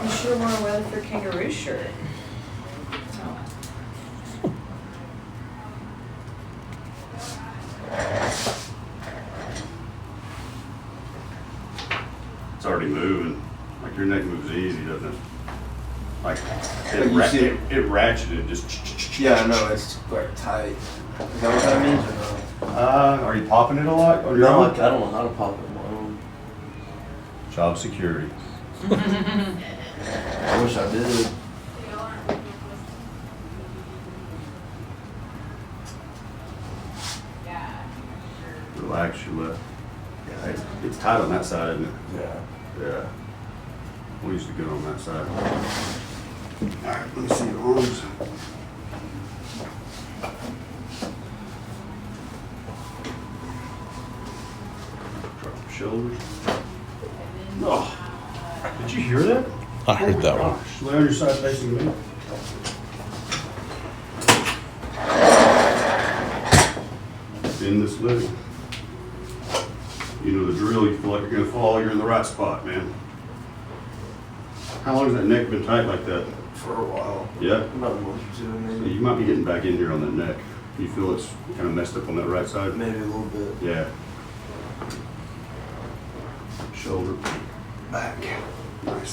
You should have worn a Weatherford kangaroo shirt. Oh. It's already moving. Like your neck moves easy, doesn't it? Like But you see it- it ratcheted just. Yeah, I know, it's like tight. Is that what that means or no? Are you popping it a lot? on your No, I own? don't know how to pop it on my own. Job security. I wish I did. Relax your left. Yeah, it's tight on that side, isn't it? Yeah. Yeah. We used to get on that side. All right, let me see your arms. Drop your shoulders. Oh, did you hear that? I heard that one. Gosh, lay on your side facing me. In this living. You know the drill, you feel like you're gonna fall, you're in the right spot, man. How long has that neck been tight like that? For a while. Yeah? About a month or two, maybe. You might be getting back in here on that neck. You feel it's kind of messed up on that right side? Maybe a little bit. Yeah. Shoulder, back. Nice.